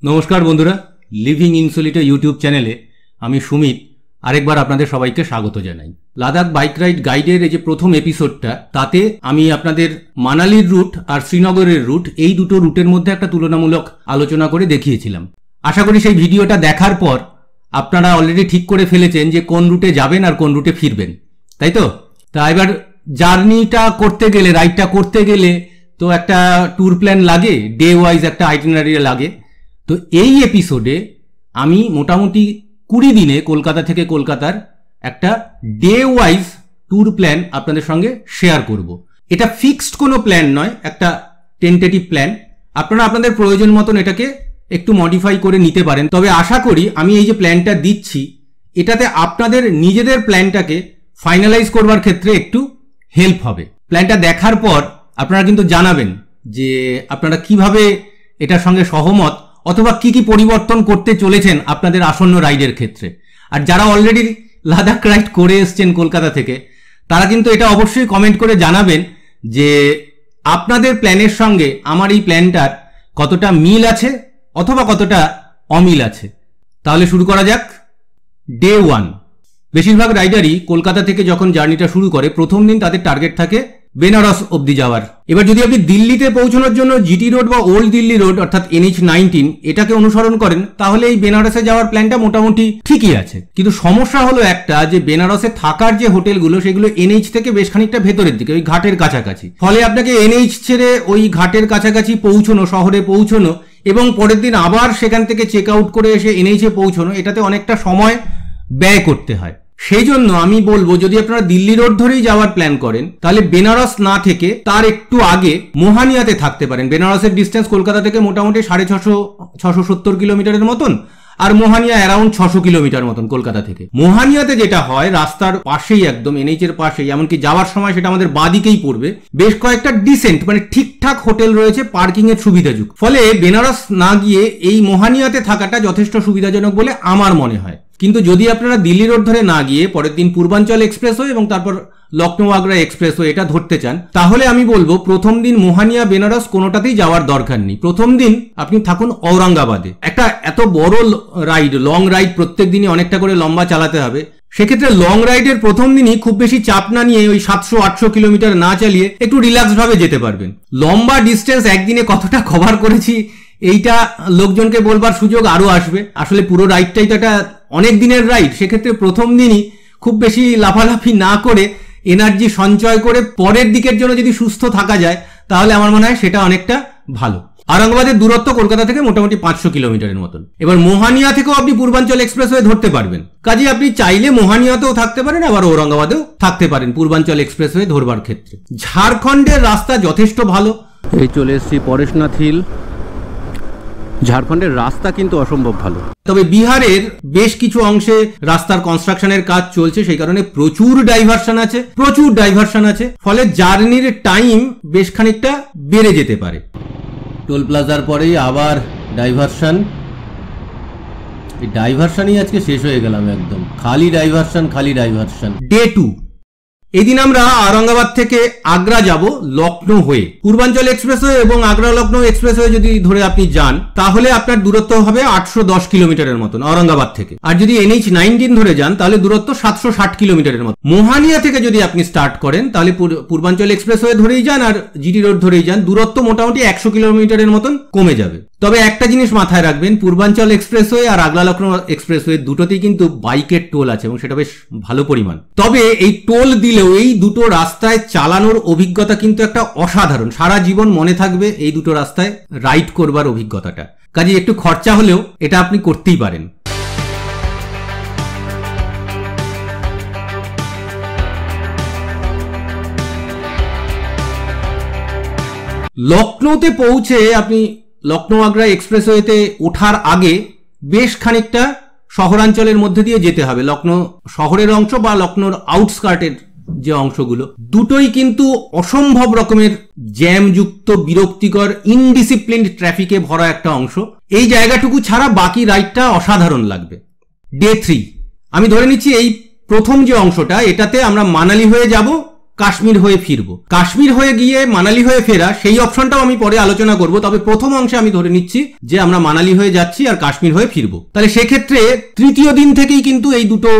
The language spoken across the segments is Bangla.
নমস্কার বন্ধুরা, লিভিং ইনসলিটে ইউটিউব চ্যানেলে আমি সুমিত আরেকবার আপনাদের সবাইকে স্বাগত জানাই। লাদাখ বাইক রাইড গাইডের এই যে প্রথম এপিসোডটা, তাতে আমি আপনাদের মানালির রুট আর শ্রীনগরের রুট, এই দুটো রুটের মধ্যে একটা তুলনামূলক আলোচনা করে দেখিয়েছিলাম। আশা করি সেই ভিডিওটা দেখার পর আপনারা অলরেডি ঠিক করে ফেলেছেন যে কোন রুটে যাবেন আর কোন রুটে ফিরবেন, তাই তো? তা এবার জার্নিটা করতে গেলে, রাইডটা করতে গেলে তো একটা ট্যুর প্ল্যান লাগে, ডে ওয়াইজ একটা আইটিনারি লাগে। তো এই এপিসোডে আমি মোটামুটি 20 দিনে কলকাতা থেকে কলকাতার একটা ডে ওয়াইজ ট্যুর প্ল্যান আপনাদের সঙ্গে শেয়ার করব। এটা ফিক্সড কোনো প্ল্যান নয়, একটা টেন্টেটিভ প্ল্যান। আপনারা আপনাদের প্রয়োজন মতন এটাকে একটু মডিফাই করে নিতে পারেন। তবে আশা করি আমি এই যে প্ল্যানটা দিচ্ছি, এটাতে আপনাদের নিজেদের প্ল্যানটাকে ফাইনালাইজ করবার ক্ষেত্রে একটু হেল্প হবে। প্ল্যানটা দেখার পর আপনারা কিন্তু জানাবেন যে আপনারা কিভাবে এটার সঙ্গে সহমত অথবা কি কি পরিবর্তন করতে চলেছেন আপনাদের আসন্ন রাইডের ক্ষেত্রে। আর যারা অলরেডি লাদাখ রাইড করে এসছেন কলকাতা থেকে, তারা কিন্তু এটা অবশ্যই কমেন্ট করে জানাবেন যে আপনাদের প্ল্যানের সঙ্গে আমার এই প্ল্যানটার কতটা মিল আছে অথবা কতটা অমিল আছে। তাহলে শুরু করা যাক। ডে 1। বেশিরভাগ রাইডারই কলকাতা থেকে যখন জার্নিটা শুরু করে, প্রথম দিন তাদের টার্গেট থাকে বেনারস অবধি যাওয়ার। এবার যদি আপনি দিল্লিতে পৌঁছানোর জন্য জিটি রোড বা ওল্ড দিল্লি রোড অর্থাৎ NH-19 এটাকে অনুসরণ করেন, তাহলে এই বেনারসে যাওয়ার প্ল্যানটা মোটামুটি ঠিকই আছে। কিন্তু সমস্যা হলো একটা, যে বেনারসে থাকার যে হোটেলগুলো সেগুলো NH থেকে বেশ খানিকটা ভেতরের দিকে, ওই ঘাটের কাছাকাছি। ফলে আপনাকে NH ছেড়ে ওই ঘাটের কাছাকাছি পৌঁছানো, শহরে পৌঁছানো এবং পরের দিন আবার সেখান থেকে চেক আউট করে এসে NH-এ পৌঁছানো, এটাতে অনেকটা সময় ব্যয় করতে হয়। সেই জন্য আমি বলবো, যদি আপনারা দিল্লি রোড ধরেই যাওয়ার প্ল্যান করেন, তাহলে বেনারস না থেকে তার একটু আগে মোহানিয়াতে থাকতে পারেন। বেনারসের ডিস্টেন্স কলকাতা থেকে মোটামুটি 670 কিলোমিটারের মতন, আর মোহানিয়া অ্যারাউন্ড 600 কিলোমিটার মতন কলকাতা থেকে। মোহানিয়াতে যেটা হয়, রাস্তার পাশেই, একদম NH এর পাশেই, এমনকি যাওয়ার সময় সেটা আমাদের বাঁদিকেই পড়বে, বেশ কয়েকটা ডিসেন্ট মানে ঠিকঠাক হোটেল রয়েছে, পার্কিং এর সুবিধাযুক্ত। ফলে বেনারস না গিয়ে এই মোহানিয়াতে থাকাটা যথেষ্ট সুবিধাজনক বলে আমার মনে হয়। কিন্তু যদি আপনারা দিল্লি রোড ধরে না গিয়ে পরের দিন পূর্বাঞ্চল এক্সপ্রেসওয়ে এবং তারপর লখনৌ আগ্রা এক্সপ্রেসওয়ে এটা ধরতে চান, তাহলে আমি বলবো প্রথম দিন মোহানিয়া বেনারস কোনোটাতেই যাওয়ার দরকার নেই। প্রথম দিন আপনি থাকুন ঔরঙ্গাবাদে। একটা এত বড় রাইড, লং রাইড, প্রত্যেক দিনই অনেকটা করে লম্বা চালাতে হবে। সেক্ষেত্রে লং রাইডের প্রথম দিনই খুব বেশি চাপ না নিয়ে ওই 700-800 কিলোমিটার না চালিয়ে একটু রিল্যাক্স ভাবে যেতে পারবেন। লম্বা ডিস্টেন্স একদিনে কতটা কভার করেছি এইটা লোকজনকে বলবার সুযোগ আরো আসবে। আসলে পুরো রাইডটাই তো একটা অনেক দিনের রাইড। সেক্ষেত্রে প্রথম দিনই খুব বেশি লাফালাফি না করে এনার্জি সঞ্চয় করে পরের দিকের জন্য যদি সুস্থ থাকা যায়, তাহলে আমার মনে হয় সেটা অনেকটা ভালো। ঔরঙ্গাবাদের দূরত্ব কলকাতা থেকে মোটামুটি 500 কিলোমিটারের মতন। এবার মোহানিয়া থেকেও আপনি পূর্বাঞ্চল এক্সপ্রেসওয়ে ধরতে পারবেন। কাজে আপনি চাইলে মোহানিয়াতেও থাকতে পারেন, আবার ঔরঙ্গাবাদেও থাকতে পারেন পূর্বাঞ্চল এক্সপ্রেসওয়ে ধরবার ক্ষেত্রে। ঝাড়খণ্ডের রাস্তা যথেষ্ট ভালো। এই চলে এসেছি পরেশনাথ হিল। ঝাড়খণ্ডের রাস্তা কিন্তু অসম্ভব ভালো। তবে বিহারের বেশ কিছু অংশে রাস্তার কনস্ট্রাকশনের কাজ চলছে, সেই কারণে প্রচুর ডাইভারশন আছে। ফলে জার্নির টাইম বেশ খানিকটা বেড়ে যেতে পারে। টোল প্লাজার পরেই আবার ডাইভারশন। এই ডাইভারশনই আজকে শেষ হয়ে গেলাম, একদম খালি ডাইভারশন। ডে 2। এই দিন আমরা ঔরঙ্গাবাদ থেকে আগ্রা যাব লখনৌ হয়ে। পূর্বাঞ্চল এক্সপ্রেসওয়ে এবং আগ্রা লখনৌ এক্সপ্রেসওয়ে যদি ধরে আপনি যান, তাহলে আপনার দূরত্ব হবে 810 কিলোমিটারের মতন ঔরঙ্গাবাদ থেকে। আর যদি NH-19 ধরে যান, তাহলে দূরত্ব 760 কিলোমিটারের মতো। মোহানিয়া থেকে যদি আপনি স্টার্ট করেন, তাহলে পূর্বাঞ্চল এক্সপ্রেসওয়ে ধরেই যান আর জিটি রোড ধরেই যান, দূরত্ব মোটামুটি 100 কিলোমিটারের মতন কমে যাবে। তবে একটা জিনিস মাথায় রাখবেন, পূর্বাঞ্চল এক্সপ্রেসওয়ে আর আগ্রা লখনৌ এক্সপ্রেসওয়ে দুটোতেই কিন্তু বাইকের টোল আছে এবং সেটা বেশ ভালো পরিমাণ। তবে এই টোল দিলেও এই দুটো রাস্তায় চালানোর অভিজ্ঞতা কিন্তু একটা অসাধারণ। সারা জীবন মনে থাকবে এই দুটো রাস্তায় রাইড করবার অভিজ্ঞতাটা। কাজে একটু খরচা হলেও এটা আপনি করতেই পারেন। লখনৌতে পৌঁছে আপনি লখনৌ আগ্রা এক্সপ্রেসওয়েতে ওঠার আগে বেশ খানিকটা শহরাঞ্চলের মধ্যে দিয়ে যেতে হবে। লখনৌ শহরের অংশ বা লখনৌর আউটস্কার্টের যে অংশগুলো, দুটোই কিন্তু অসম্ভব রকমের জ্যামযুক্ত, বিরক্তিকর, ইনডিসিপ্লিনড ট্রাফিকে ভরা একটা অংশ। এই জায়গাটুকু ছাড়া বাকি রাইডটা অসাধারণ লাগবে। ডে 3। আমি ধরে নিচ্ছি এই প্রথম যে অংশটা, এটাতে আমরা মানালি হয়ে যাব কাশ্মীর হয়ে ফিরবো। কাশ্মীর হয়ে গিয়ে মানালি হয়ে ফেরা, সেই অপশনটাও আমি পরে আলোচনা করব। তবে প্রথম অংশে আমি ধরে নিচ্ছি যে আমরা মানালি হয়ে যাচ্ছি আর কাশ্মীর হয়ে ফিরবো। তাহলে সেক্ষেত্রে তৃতীয় দিন থেকেই কিন্তু এই দুটো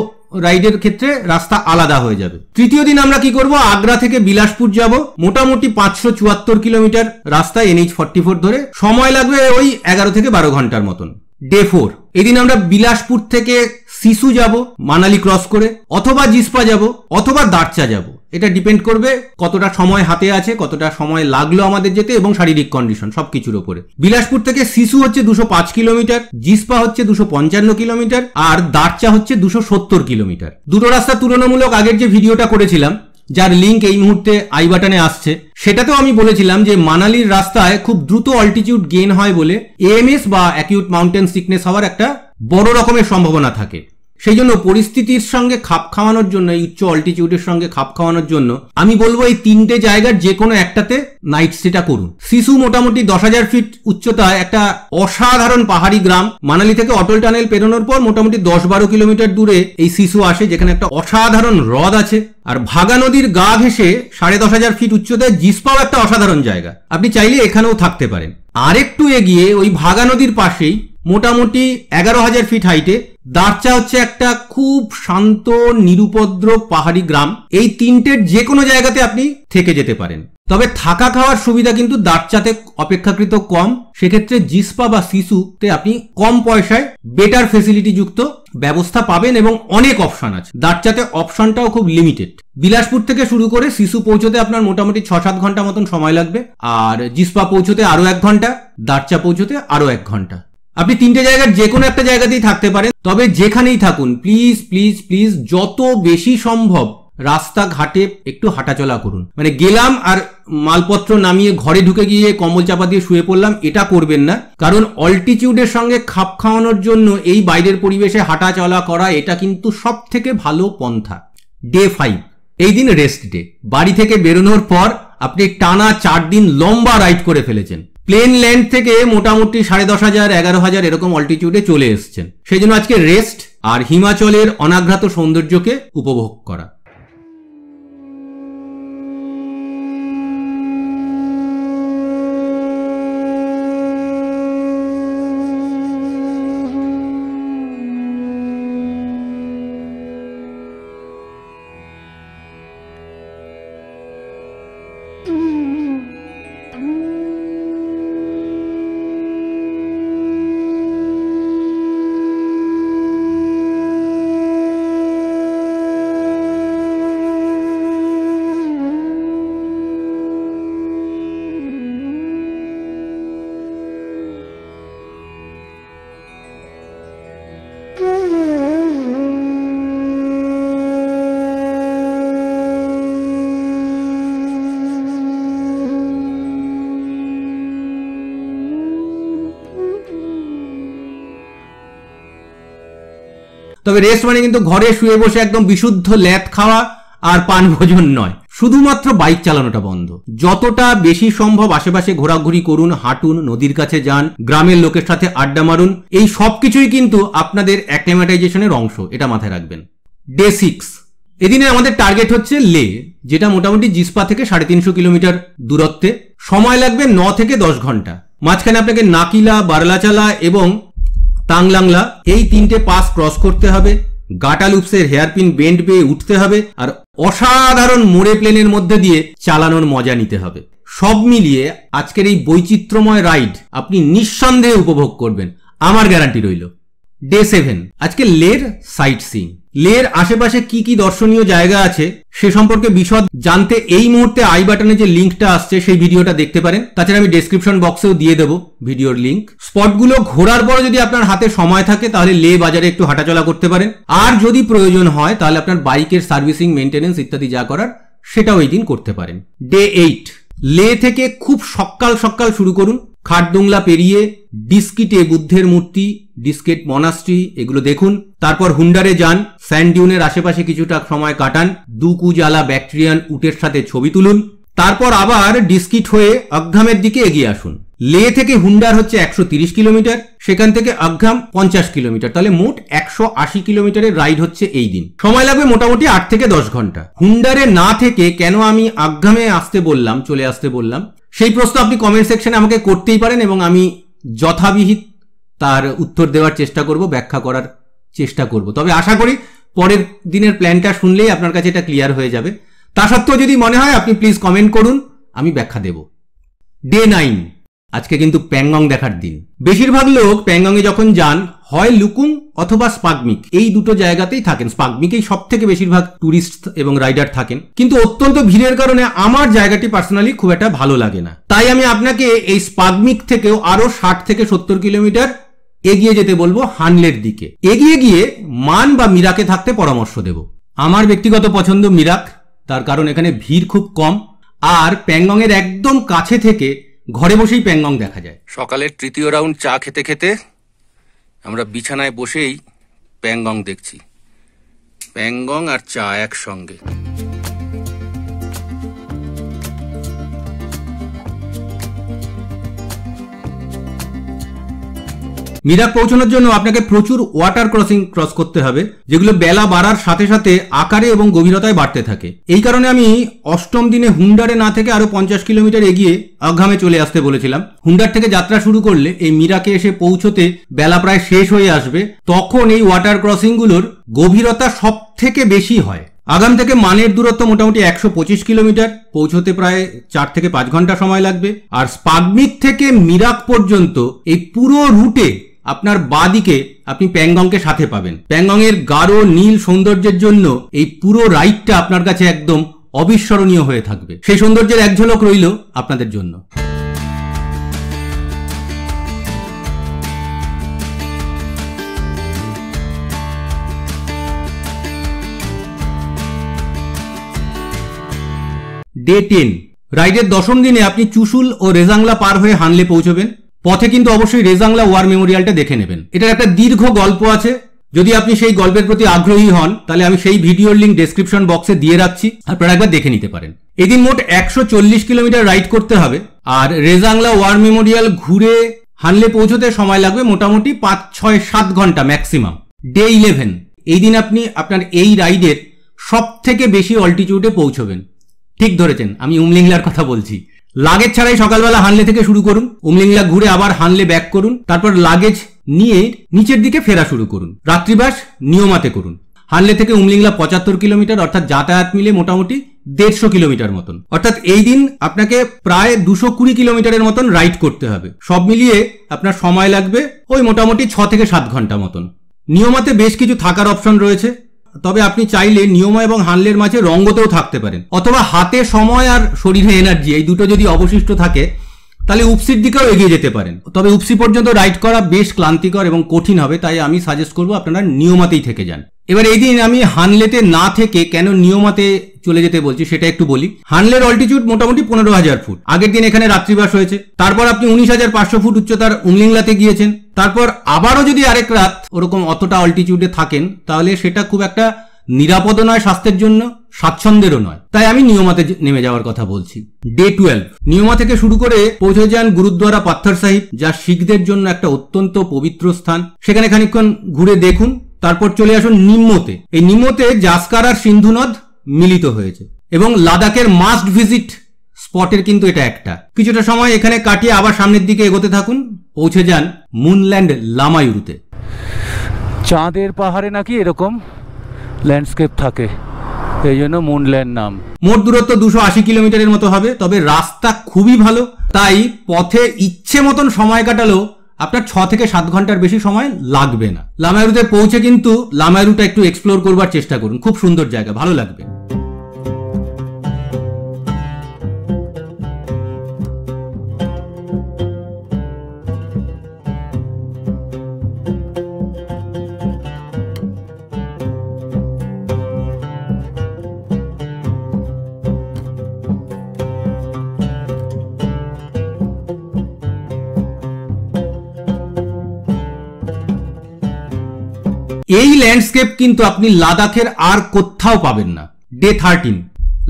রাইডের ক্ষেত্রে রাস্তা আলাদা হয়ে যাবে। তৃতীয় দিন আমরা কি করব, আগ্রা থেকে বিলাসপুর যাব, মোটামুটি 574 কিলোমিটার রাস্তা NH44 ধরে, সময় লাগবে ওই 11 থেকে 12 ঘন্টার মতন। ডে 4 এদিন আমরা বিলাসপুর থেকে সিসু যাব মানালি ক্রস করে, অথবা জিসপা যাব, অথবা দারচা যাব। এটা ডিপেন্ড করবে কতটা সময় হাতে আছে, কতটা সময় লাগলো আমাদের যেতে এবং শারীরিক কন্ডিশন সবকিছুর উপরে। বিলাসপুর থেকে সিসু হচ্ছে 205 কিলোমিটার, জিসপা হচ্ছে 255 কিলোমিটার, আর দারচা হচ্ছে 270 কিলোমিটার। দুটো রাস্তা তুলনামূলক আগের যে ভিডিওটা করেছিলাম, যার লিঙ্ক এই মুহূর্তে আই বাটনে আসছে, সেটাতেও আমি বলেছিলাম যে মানালির রাস্তায় খুব দ্রুত অল্টিটিউড গেইন হয় বলে AMS বা অ্যাকিউট মাউন্টেন সিকনেস হওয়ার একটা বড় রকমের সম্ভাবনা থাকে। সেই জন্য পরিস্থিতির সঙ্গে খাপ খাওয়ানোর জন্য, এই উচ্চ অল্টিটিউডের সঙ্গে খাপ খাওয়ানোর জন্য আমি বলবো এই তিনটে জায়গার যে কোনো একটাতে নাইট স্টেটা করুন। সিসু মোটামুটি 10,000 ফিট উচ্চতায় একটা অসাধারণ পাহাড়ি গ্রাম। মানালি থেকে অটল টানেল পেরোনোর পর মোটামুটি 10-12 কিলোমিটার দূরে এই সিসু আসে, যেখানে একটা অসাধারণ হ্রদ আছে। আর ভাগা নদীর গা ঘেঁষে 10,500 ফিট উচ্চতায় জিসপাও একটা অসাধারণ জায়গা, আপনি চাইলে এখানেও থাকতে পারেন। আরেকটু এগিয়ে ওই ভাগা নদীর পাশেই মোটামুটি 11,000 ফিট হাইটে দারচা হচ্ছে একটা খুব শান্ত নিরুপদ্রব পাহাড়ি গ্রাম। এই তিনটের যে কোনো জায়গাতে আপনি থেকে যেতে পারেন। তবে থাকা খাওয়ার সুবিধা কিন্তু দারচাতে অপেক্ষাকৃত কম। সেক্ষেত্রে জিসপা বা সিসুতে আপনি কম পয়সায় বেটার ফেসিলিটি যুক্ত ব্যবস্থা পাবেন এবং অনেক অপশন আছে। দারচাতে অপশনটাও খুব লিমিটেড। বিলাসপুর থেকে শুরু করে সিসু পৌঁছতে আপনার মোটামুটি 6-7 ঘন্টা মতন সময় লাগবে, আর জিসপা পৌঁছতে আরো 1 ঘন্টা, দারচা পৌঁছতে আরো 1 ঘন্টা। আপনি তিনটে জায়গার যে কোনো একটা জায়গাতেই থাকতে পারেন। তবে যেখানেই থাকুন প্লিজ প্লিজ প্লিজ যত বেশি সম্ভব রাস্তাঘাটে একটু হাঁটাচলা করুন। মানে গেলাম আর মালপত্র নামিয়ে ঘরে ঢুকে গিয়ে কম্বল চাপা দিয়ে শুয়ে পড়লাম, এটা করবেন না। কারণ অল্টিটিউডের সঙ্গে খাপ খাওয়ানোর জন্য এই বাইরের পরিবেশে হাঁটাচলা করা এটা কিন্তু সব থেকে ভালো পন্থা। ডে 5 এই দিন রেস্ট ডে। বাড়ি থেকে বেরোনোর পর আপনি টানা 4 দিন লম্বা রাইড করে ফেলেছেন। প্লেন ল্যান্ড থেকে মোটামুটি 10,500 11,000 এরকম অল্টিটিউডে চলে এসছেন। সেই জন্য আজকে রেস্ট আর হিমাচলের অনাঘ্রাত সৌন্দর্যকে উপভোগ করা। তবে রেস্ট মানে কিন্তু ঘরে শুয়ে বসে একদম বিশুদ্ধ ল্যাদ খাওয়া আর পান ভোজন নয়। শুধুমাত্র বাইক চালানোটা বন্ধ। যতটা বেশি সম্ভব আশেপাশে ঘোরাঘুরি করুন, হাঁটুন, নদীর কাছে যান, গ্রামের লোকের সাথে আড্ডা মারুন। এই সব কিছুই কিন্তু আপনাদের অ্যাক্লিমেটাইজেশনের অংশ, এটা মাথায় রাখবেন। ডে 6 এদিনে আমাদের টার্গেট হচ্ছে লে, যেটা মোটামুটি জিসপা থেকে 350 কিলোমিটার দূরত্বে। সময় লাগবে 9 থেকে 10 ঘন্টা। মাঝখানে আপনাকে নাকিলা, বারলাচালা এবং তাংলাংলা এই তিনটে পাস ক্রস করতে হবে। গাটালুপসের হেয়ারপিন বেন্ড পেয়ে উঠতে হবে, আর অসাধারণ মোড়ে প্লেনের মধ্যে দিয়ে চালানোর মজা নিতে হবে। সব মিলিয়ে আজকের এই বৈচিত্র্যময় রাইড আপনি নিঃসন্দেহে উপভোগ করবেন, আমার গ্যারান্টি রইল। ডে 7 আজকে লের সাইট সিইং। লের আশেপাশে কি কি দর্শনীয় জায়গা আছে সে সম্পর্কে বিশদ জানতে এই মুহূর্তে আই বাটনে যে লিঙ্কটা আসছে সেই ভিডিওটা দেখতে পারেন। তাছাড়া আমি ডেসক্রিপশন বক্সেও দিয়ে দেবো ভিডিওর লিঙ্ক। স্পটগুলো ঘোরার পর যদি আপনার হাতে সময় থাকে তাহলে লে বাজারে একটু হাঁটাচলা করতে পারেন, আর যদি প্রয়োজন হয় তাহলে আপনার বাইকের সার্ভিসিং, মেইনটেনেন্স ইত্যাদি যা করার সেটাও এই দিন করতে পারেন। ডে 8 লে থেকে খুব সকাল সকাল শুরু করুন। খাটদুংলা পেরিয়ে ডিস্কিটে বুদ্ধের মূর্তি, ডিস্কেট মনাস্ট্রি এগুলো দেখুন। তারপর হুন্ডারে যান, স্যান্ড ডিউনের আশেপাশে কিছুটা সময় কাটান, দুকুজালা ব্যাকটেরিয়ান উটের সাথে ছবি তুলুন। তারপর আবার ডিস্কিট হয়ে অকঘামের দিকে এগিয়ে আসুন। লে থেকে হুন্ডার হচ্ছে 130 কিলোমিটার, সেখান থেকে আগ্রাম 50 কিলোমিটার, তাহলে মোট 180 কিলোমিটারের রাইড হচ্ছে এই দিন। সময় লাগবে মোটামুটি 8 থেকে 10 ঘন্টা। হুন্ডারে না থেকে কেন আমি আগ্রামে চলে আসতে বললাম, সেই প্রশ্ন আপনি কমেন্ট সেকশনে আমাকে করতেই পারেন এবং আমি যথাবিহিত তার উত্তর দেওয়ার চেষ্টা করব, ব্যাখ্যা করার চেষ্টা করব। তবে আশা করি পরের দিনের প্ল্যানটা শুনলেই আপনার কাছে এটা ক্লিয়ার হয়ে যাবে। তা সত্ত্বেও যদি মনে হয় আপনি প্লিজ কমেন্ট করুন, আমি ব্যাখ্যা দেব। ডে 9, আজকে কিন্তু প্যাংগং দেখার দিন। বেশিরভাগ লোক প্যাংগংয়ে যখন যান হয় লুকুং অথবা স্পাগমিক, এই দুটো জায়গাতেই থাকেন। স্পাগমিকেই সব থেকে বেশিরভাগ টুরিস্ট এবং রাইডার থাকেন, কিন্তু অত্যন্ত ভিড়ের কারণে আমার জায়গাটি পার্সোনালি খুব একটা ভালো লাগে না। তাই আমি আপনাকে এই স্পাগমিক থেকেও আরো 60 থেকে 70 কিলোমিটার এগিয়ে যেতে বলবো, হানলের দিকে। এগিয়ে গিয়ে মান বা মিরাকে থাকতে পরামর্শ দেব। আমার ব্যক্তিগত পছন্দ মিরাক, তার কারণ এখানে ভিড় খুব কম আর প্যাংগং এর একদম কাছে থেকে ঘরে বসেই প্যাংগং দেখা যায়। সকালের তৃতীয় রাউন্ড চা খেতে খেতে আমরা বিছানায় বসেই প্যাংগং দেখছি। প্যাংগং আর চা একসঙ্গে। মিরাক পৌঁছানোর জন্য আপনাকে প্রচুর ওয়াটার ক্রস করতে হবে, যেগুলো বেলা বাড়ার সাথে সাথে আকারে এবং গভীরতায় বাড়তে থাকে। এই কারণে আমি অষ্টম দিনে হুন্ডারে না থেকে আরো 50 কিলোমিটার এগিয়ে আগ্রামে চলে আসতে বলেছিলাম। হুন্ডার থেকে যাত্রা শুরু করলে এই মিরাকে এসে পৌঁছতে বেলা প্রায় শেষ হয়ে আসবে। তখন এই ওয়াটার ক্রসিং গুলোর গভীরতা সব থেকে বেশি হয়। আগাম থেকে মানের দূরত্ব মোটামুটি 125 কিলোমিটার, পৌঁছতে প্রায় 4 থেকে 5 ঘন্টা সময় লাগবে। আর স্পাগমিক থেকে মিরাক পর্যন্ত এই পুরো রুটে আপনার বাঁদিকে আপনি প্যাংগংকে সাথে পাবেন। প্যাংগং এর গাঢ় নীল সৌন্দর্যের জন্য এই পুরো রাইডটা আপনার কাছে একদম অবিস্মরণীয় হয়ে থাকবে। সেই সৌন্দর্যের এক ঝলক রইল আপনাদের জন্য। ডে 10, রাইডের 10ম দিনে আপনি চুশুল ও রেজাংলা পার হয়ে হানলে পৌঁছবেন। পথে কিন্তু অবশ্যই রেজাংলা ওয়ার মেমোরিয়ালটা দেখে নেবেন। এটার একটা দীর্ঘ গল্প আছে, যদি আপনি সেই গল্পের প্রতি আগ্রহী হন তাহলে আমি সেই ভিডিওর লিঙ্ক ডেসক্রিপশন বক্সে দিয়ে রাখছি, আপনারা একবার দেখে নিতে পারেন। এদিন মোট 140 কিলোমিটার রাইড করতে হবে আর রেজাংলা ওয়ার মেমোরিয়াল ঘুরে হানলে পৌঁছতে সময় লাগবে মোটামুটি 5, 6, 7 ঘন্টা ম্যাক্সিমাম। ডে 11, এই দিন আপনি আপনার এই রাইডের সব থেকে বেশি অল্টিটিউডে পৌঁছবেন। ঠিক ধরেছেন, আমি উমলিংলার কথা বলছি। লাগেজ ছাড়াই সকালবেলা হানলে থেকে শুরু করুন, উমলিংলা ঘুরে আবার হানলে ব্যাক করুন, তারপর লাগেজ নিয়ে নিচের দিকে ফেরা শুরু করুন। রাত্রিবাস নিয়মাতে করুন। হানলে থেকে উমলিংলা 75 কিলোমিটার, অর্থাৎ যাতায়াত মিলে মোটামুটি 150 কিলোমিটার মতন। অর্থাৎ এই দিন আপনাকে প্রায় 220 কিলোমিটারের মতন রাইড করতে হবে। সব মিলিয়ে আপনার সময় লাগবে ওই মোটামুটি 6 থেকে 7 ঘন্টা মতন। নিয়মাতে বেশ কিছু থাকার অপশন রয়েছে, তবে আপনি চাইলে নিয়মা এবং হানলের মাঝে রঙ্গতেও থাকতে পারেন, অথবা হাতে সময় আর শরীরে এনার্জি এই দুটো যদি অবশিষ্ট থাকে তাহলে উপসির দিকেও এগিয়ে যেতে পারেন। তবে উপসি পর্যন্ত রাইড করা বেশ ক্লান্তিকর এবং কঠিন হবে, তাই আমি সাজেস্ট করবো আপনারা নিয়মাতেই থেকে যান। এবার এই দিন আমি হানলেতে না থেকে কেন নিয়মাতে চলে যেতে বলছি সেটা একটু বলি। হানলের অল্টিটিউড মোটামুটি 15,000 ফুট। আগের দিন এখানে রাত্রিবাস হয়েছে। তারপর আপনি 19,500 ফুট উচ্চতার উমলিংলাতে গিয়েছেন। তারপর আবারও যদি আরেক রাত ওরকম অতটা অল্টিটিউডে থাকেন তাহলে সেটা খুব একটা নিরাপদ নয়, স্বাস্থ্যের জন্য স্বাচ্ছন্দ্যেরও নয়, তাই আমি নিয়মাতে নেমে যাওয়ার কথা বলছি। ডে 12, নিয়মা থেকে শুরু করে পৌঁছে যান গুরুদ্বারা পাথর সাহিব, যা শিখদের জন্য একটা অত্যন্ত পবিত্র স্থান। সেখানে খানিকক্ষণ ঘুরে দেখুন, তারপর চলে আসুন নিম্মতে। এই নিম্মতে জাস্কার আর সিন্ধু নদ মিলিত হয়েছে এবং লাদাখের মাস্ট ভিজিট স্পটের কিন্তু এটা একটা। কিছুটা সময় এখানে কাটিয়ে আবার সামনের দিকে এগোতে থাকুন, পৌঁছে যান মুনল্যান্ড লামায়ুরুতে। চাঁদের পাহাড়ে নাকি এরকম ল্যান্ডস্কেপ থাকে, এই জন্য মুনল্যান্ড নাম। মোট দূরত্ব 280 কিলোমিটারের মতো হবে, তবে রাস্তা খুবই ভালো, তাই পথে ইচ্ছে মতন সময় কাটালেও আপনার 6 থেকে 7 ঘন্টার বেশি সময় লাগবে না। লামায়ুরুতে পৌঁছে কিন্তু লামায়ুরুটা একটু এক্সপ্লোর করবার চেষ্টা করুন, খুব সুন্দর জায়গা, ভালো লাগবে। এই ল্যান্ডস্কেপ কিন্তু আপনি লাদাখের আর কোথাও পাবেন না। ডে 13,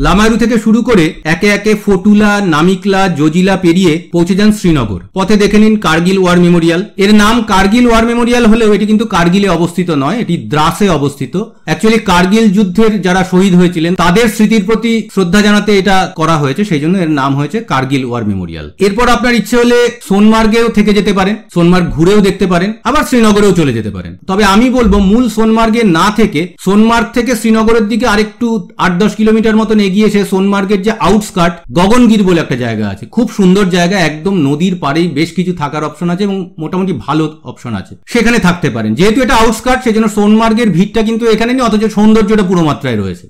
লামায়রু থেকে শুরু করে একে একে ফটুলা, নামিকলা, জজিলা পেরিয়ে পৌঁছে যান শ্রীনগর। পথে দেখে নিন কার্গিল ওয়ার মেমোরিয়াল। এর নাম কার্গিল ওয়ার মেমোরিয়াল হলেও এটি কিন্তু কার্গিলে অবস্থিত নয়, এটি দ্রাসে অবস্থিত। অ্যাকচুয়ালি কার্গিল যুদ্ধের যারা শহীদ হয়েছিলেন তাদের স্মৃতির প্রতি শ্রদ্ধা জানাতে এটা করা হয়েছে, সেই জন্য এর নাম হয়েছে কার্গিল ওয়ার মেমোরিয়াল। এরপর আপনার ইচ্ছে হলে সোনমার্গেও থেকে যেতে পারেন, সোনমার্গ ঘুরেও দেখতে পারেন, আবার শ্রীনগরেও চলে যেতে পারেন। তবে আমি বলবো মূল সোনমার্গে না থেকে সোনমার্গ থেকে শ্রীনগরের দিকে আরেকটু 8-10 কিলোমিটার মতন এগিয়ে এসে সোনমার্গের যে আউটস্কার্ট গগনগির বলে একটা জায়গা আছে, খুব সুন্দর জায়গা, একদম নদীর পাড়েই বেশ কিছু থাকার অপশন আছে এবং মোটামুটি ভালো অপশন আছে, সেখানে থাকতে পারেন। যেহেতু এটা আউটস্কার্ট সেজন্য সোনমার্গের ভিড়টা কিন্তু এখানে নেই, অথচ সৌন্দর্যটা পুরো মাত্রায় রয়েছে।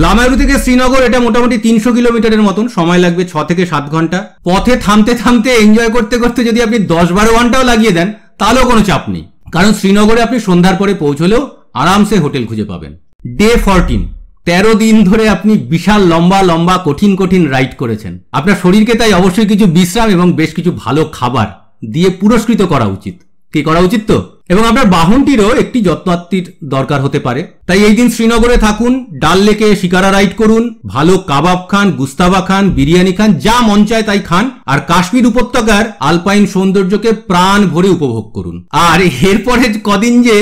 লামায়রু থেকে শ্রীনগর এটা মোটামুটি 300 কিলোমিটারের মতন, সময় লাগবে 6 থেকে 7 ঘন্টা। পথে থামতে থামতে এনজয় করতে করতে যদি আপনি 10-12 ঘন্টাও লাগিয়ে দেন তাহলেও কোনো চাপ নেই, কারণ শ্রীনগরে আপনি সন্ধ্যার পরে পৌঁছলেও আরামসে হোটেল খুঁজে পাবেন। ডে 14, 13 দিন ধরে আপনি বিশাল লম্বা লম্বা কঠিন কঠিন রাইড করেছেন। আপনার শরীরকে তাই অবশ্যই কিছু বিশ্রাম এবং বেশ কিছু ভালো খাবার দিয়ে পুরস্কৃত করা উচিত। কি করা উচিত তো? এবং আপনার বাহনটিরও একটি যত্নাত্তির দরকার হতে পারে। তাই এই দিন শ্রীনগরে থাকুন, ডাল লেকে শিকারা রাইড করুন, ভালো কাবাব খান, গুস্তাবা খান, বিরিয়ানি খান, যা মন চায় তাই খান, আর কাশ্মীর উপত্যকার আলপাইন সৌন্দর্যকে প্রাণ ভরে উপভোগ করুন। আর এরপরে কদিন যে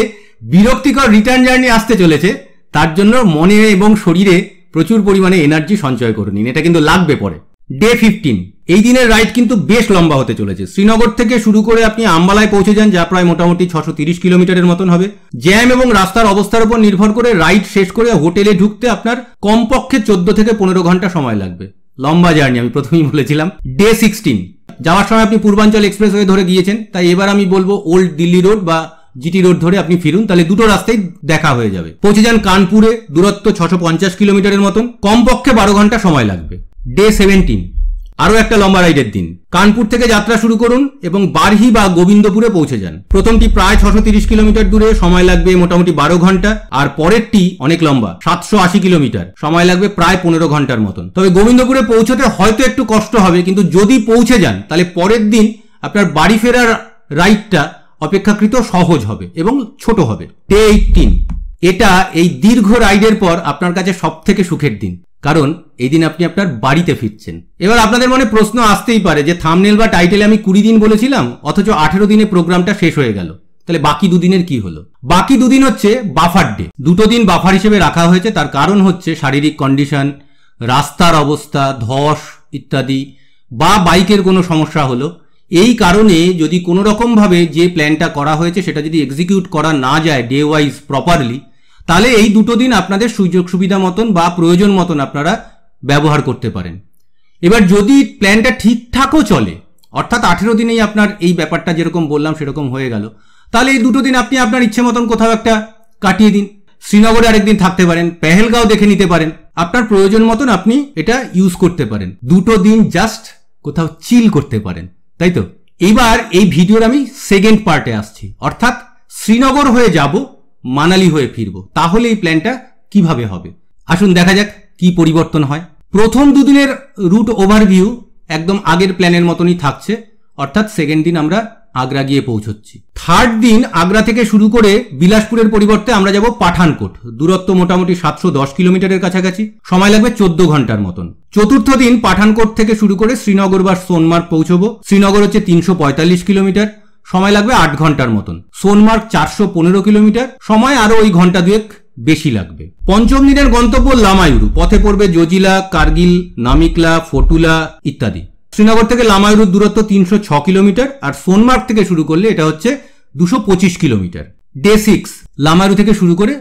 বিরক্তিকর রিটার্ন জার্নি আসতে চলেছে তার জন্য মনে এবং শরীরে প্রচুর পরিমাণে এনার্জি সঞ্চয় করে নিন, এটা কিন্তু লাগবে পরে। ডে 15, এই দিনের রাইড কিন্তু বেশ লম্বা হতে চলেছে। শ্রীনগর থেকে শুরু করে আপনি আম্বালায় পৌঁছে যান, যা প্রায় মোটামুটি 630 কিলোমিটারের মতন হবে। জ্যাম এবং রাস্তার অবস্থার উপর নির্ভর করে রাইড শেষ করে হোটেলে ঢুকতে আপনার কমপক্ষে 14 থেকে 15 ঘন্টা সময় লাগবে। লম্বা জার্নি, আমি প্রথমেই বলেছিলাম। ডে 16, যাওয়ার সময় আপনি পূর্বাঞ্চল এক্সপ্রেসওয়ে ধরে গিয়েছেন, তাই এবার আমি বলবো ওল্ড দিল্লি রোড বা জিটি রোড ধরে আপনি ফিরুন, তাহলে দুটো রাস্তায় দেখা হয়ে যাবে। পৌঁছে যান কানপুরে, দূরত্ব 650 কিলোমিটারের মতন, কমপক্ষে 12 ঘন্টা সময় লাগবে। ডে 17, আরো একটা লম্বা রাইডের দিন। কানপুর থেকে যাত্রা শুরু করুন এবং বারহি বা গোবিন্দপুরে পৌঁছে যান। প্রথমটি প্রায় 630 কিলোমিটার দূরে, সময় লাগবে মোটামুটি 12 ঘন্টা, আর পরেরটি অনেক লম্বা 780 কিলোমিটার, সময় লাগবে প্রায় 15 ঘন্টার মতন। তবে গোবিন্দপুরে পৌঁছতে হয়তো একটু কষ্ট হবে, কিন্তু যদি পৌঁছে যান তাহলে পরের দিন আপনার বাড়ি ফেরার রাইডটা অপেক্ষাকৃত সহজ হবে এবং ছোট হবে। ডে 18, এটা এই দীর্ঘ রাইডের পর আপনার কাছে সব থেকে সুখের দিন, কারণ এই দিন আপনি আপনার বাড়িতে ফিরছেন। এবার আপনাদের মনে প্রশ্ন আসতেই পারে যে থাম্বনেল বা টাইটেলে আমি 20 দিন বলেছিলাম, অথচ 18 দিনে প্রোগ্রামটা শেষ হয়ে গেল, তাহলে বাকি 2 দিনের কি হলো? বাকি 2 দিন হচ্ছে বাফার ডে। 2টো দিন বাফার হিসেবে রাখা হয়েছে, তার কারণ হচ্ছে শারীরিক কন্ডিশন, রাস্তার অবস্থা, ধস ইত্যাদি, বা বাইকের কোনো সমস্যা হলো। এই কারণে যদি কোনো রকমভাবে যে প্ল্যানটা করা হয়েছে সেটা যদি এক্সিকিউট করা না যায় ডে ওয়াইজ প্রপারলি, তাহলে এই 2টো দিন আপনাদের সুযোগ সুবিধা মতন বা প্রয়োজন মতন আপনারা ব্যবহার করতে পারেন। এবার যদি প্ল্যানটা ঠিকঠাকও চলে, অর্থাৎ 18 দিনেই আপনার এই ব্যাপারটা যেরকম বললাম সেরকম হয়ে গেল, তাহলে এই 2টো দিন আপনি আপনার ইচ্ছে মতন কোথাও একটা কাটিয়ে দিন। শ্রীনগরে আরেকদিন থাকতে পারেন, পেহেলগাঁও দেখে নিতে পারেন, আপনার প্রয়োজন মতন আপনি এটা ইউজ করতে পারেন। 2টো দিন জাস্ট কোথাও চিল করতে পারেন, তাই তো? এবার এই ভিডিওর আমি সেকেন্ড পার্টে আসছি, অর্থাৎ শ্রীনগর হয়ে যাব, মানালি হয়ে ফিরবো, তাহলে এই প্ল্যানটা কিভাবে হবে। আসুন দেখা যাক কি পরিবর্তন হয়। প্রথম 2 দিনের রুট ওভারভিউ একদম আগের প্ল্যানের মতনই থাকছে, অর্থাৎ সেকেন্ড দিন আমরা আগ্রা গিয়ে পৌঁছচ্ছি। থার্ড দিন আগ্রা থেকে শুরু করে বিলাসপুরের পরিবর্তে আমরা যাব পাঠানকোট, দূরত্ব মোটামুটি 710 কিলোমিটারের কাছাকাছি, সময় লাগবে 14 ঘন্টার মতন। চতুর্থ দিন পাঠানকোট থেকে শুরু করে শ্রীনগর বা সোনমার্গ পৌঁছবো। শ্রীনগর হচ্ছে 345 কিলোমিটার, সময় লাগবে 8 ঘন্টার মতন। সোনমার্গ 415 কিলোমিটার, সময় আরো ওই ঘন্টা 2 বেশি লাগবে। পঞ্চম দিনের গন্তব্য লামায়ুরু, পথে পড়বে জজিলা, কার্গিল, নামিকলা, ফটুলা ইত্যাদি। শ্রীনগর থেকে লামায়ুরুর দূরত্ব 306 কিলোমিটার, আর সোনমার্গ থেকে শুরু করলে এটা হচ্ছে 225 কিলোমিটার। ডে 6, লামায়ুরু থেকে শুরু করে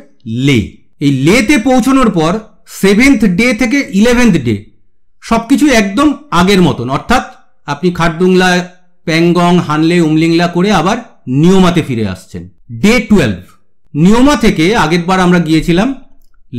লে। এই লেতে পৌঁছানোর পর 7th ডে থেকে 11th ডে সবকিছু একদম আগের মতন, অর্থাৎ আপনি খারদুংলা, প্যাংগং, হানলে, উমলিংলা করে আবার নিয়মাতে ফিরে আসছেন। ডে 12, নিয়মা থেকে আগের বার আমরা গিয়েছিলাম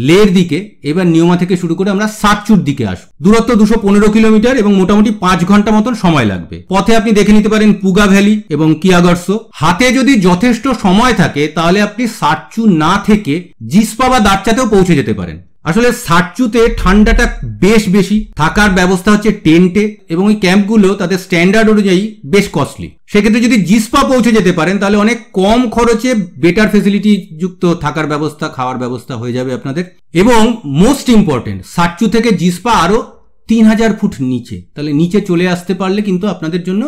লের দিকে, এবার নিয়মা থেকে শুরু করে আমরা সাতচুর দিকে আসব। দূরত্ব 215 কিলোমিটার এবং মোটামুটি 5 ঘন্টা মতন সময় লাগবে। পথে আপনি দেখে নিতে পারেন পুগা ভ্যালি এবং কিয়াগর্সো। হাতে যদি যথেষ্ট সময় থাকে তাহলে আপনি সাতচু না থেকে জিসপা বা দারচাতেও পৌঁছে যেতে পারেন। আসলে সাটচুতে ঠান্ডাটা বেশ বেশি, থাকার ব্যবস্থা হচ্ছে টেন্টে, এবং এই ক্যাম্পগুলো তাদের স্ট্যান্ডার্ড অনুযায়ী বেশ কস্টলি। সেক্ষেত্রে যদি জিসপা পৌঁছে যেতে পারেন তাহলে অনেক কম খরচে বেটার ফেসিলিটি যুক্ত থাকার ব্যবস্থা, খাওয়ার ব্যবস্থা হয়ে যাবে আপনাদের। এবং মোস্ট ইম্পর্টেন্ট, সাটচু থেকে জিসপা আরো 3000 ফুট নিচে, তাহলে নিচে চলে আসতে পারলে কিন্তু আপনাদের জন্য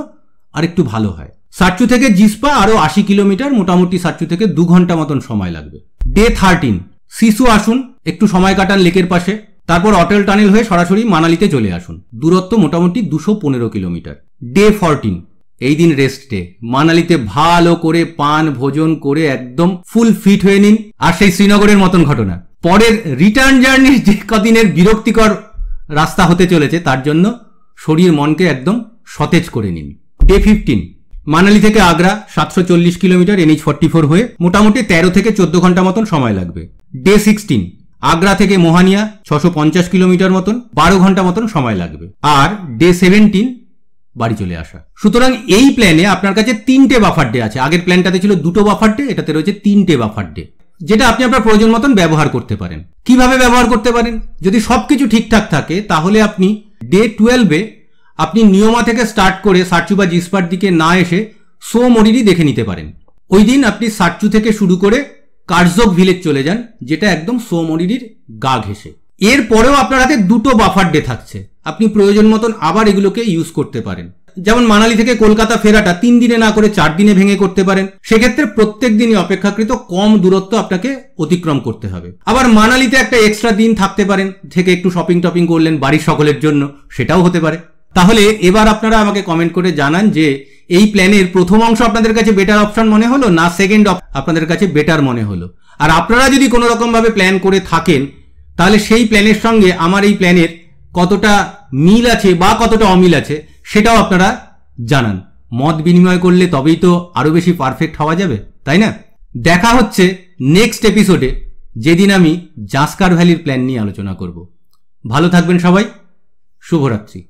আরেকটু ভালো হয়। সাটচু থেকে জিসপা আরো 80 কিলোমিটার, মোটামুটি সাটচু থেকে 2 ঘন্টা মতন সময় লাগবে। ডে 13 সিসু আসুন, একটু সময় কাটান লেকের পাশে, তারপর অটল টানেল হয়ে সরাসরি মানালিতে চলে আসুন। দূরত্ব মোটামুটি 215 কিলোমিটার। ডে 14 এই দিন রেস্ট ডে, মানালিতে ভালো করে পান ভোজন করে একদম ফুল ফিট হয়ে নিন, আর সেই শ্রীনগরের মতন ঘটনা। পরের রিটার্ন জার্নির যে কদিনের বিরক্তিকর রাস্তা হতে চলেছে তার জন্য শরীর মনকে একদম সতেজ করে নিন। ডে 15 মানালি থেকে আগ্রা 740 কিলোমিটার NH44 হয়ে মোটামুটি 13 থেকে 14 ঘন্টা মতন সময় লাগবে। ডে 16 আগ্রা থেকে মোহানিয়া 650 কিলোমিটার মতন, 12 ঘন্টা মতন সময় লাগবে। আর ডে 17 বাড়ি চলে আসা। সুতরাং এই প্ল্যানে আপনার কাছে 3টে বাফার ডে আছে। আগের প্ল্যানটাতে ছিল 2টো বাফার ডে, এটাতে রয়েছে 3টে বাফার ডে, যেটা আপনি আপনার প্রয়োজন মতন ব্যবহার করতে পারেন। কিভাবে ব্যবহার করতে পারেন? যদি সবকিছু ঠিকঠাক থাকে তাহলে আপনি ডে 12-এ আপনি নিয়মা থেকে স্টার্ট করে সাটচু বা জিসপার দিকে না এসে সো মরিরি দেখে নিতে পারেন। ওই দিন আপনি সাটচু থেকে শুরু করে কার্জক ভিলেজ চলে যান, যেটা একদম সো মরিরির গা ঘেঁষে। এরপরেও আপনার হাতে 2টো বাফার ডে থাকছে, আপনি প্রয়োজন মতন আবার এগুলোকে ইউজ করতে পারেন। যেমন মানালি থেকে কলকাতা ফেরাটা 3 দিনে না করে 4 দিনে ভেঙে করতে পারেন। সেক্ষেত্রে প্রত্যেক দিনই অপেক্ষাকৃত কম দূরত্ব আপনাকে অতিক্রম করতে হবে। আবার মানালিতে একটা এক্সট্রা দিন থাকতে পারেন, থেকে একটু শপিং টপিং করলেন বাড়ির সকলের জন্য, সেটাও হতে পারে। তাহলে এবার আপনারা আমাকে কমেন্ট করে জানান যে এই প্ল্যানের প্রথম অংশ আপনাদের কাছে বেটার অপশন মনে হলো না সেকেন্ড আপনাদের কাছে বেটার মনে হলো। আর আপনারা যদি কোনো রকম ভাবে প্ল্যান করে থাকেন তাহলে সেই প্ল্যানের সঙ্গে আমার এই প্ল্যানের কতটা মিল আছে বা কতটা অমিল আছে সেটাও আপনারা জানান। মত বিনিময় করলে তবেই তো আরো বেশি পারফেক্ট হওয়া যাবে, তাই না? দেখা হচ্ছে নেক্সট এপিসোডে, যেদিন আমি জাস্কার ভ্যালির প্ল্যান নিয়ে আলোচনা করব। ভালো থাকবেন সবাই, শুভরাত্রি।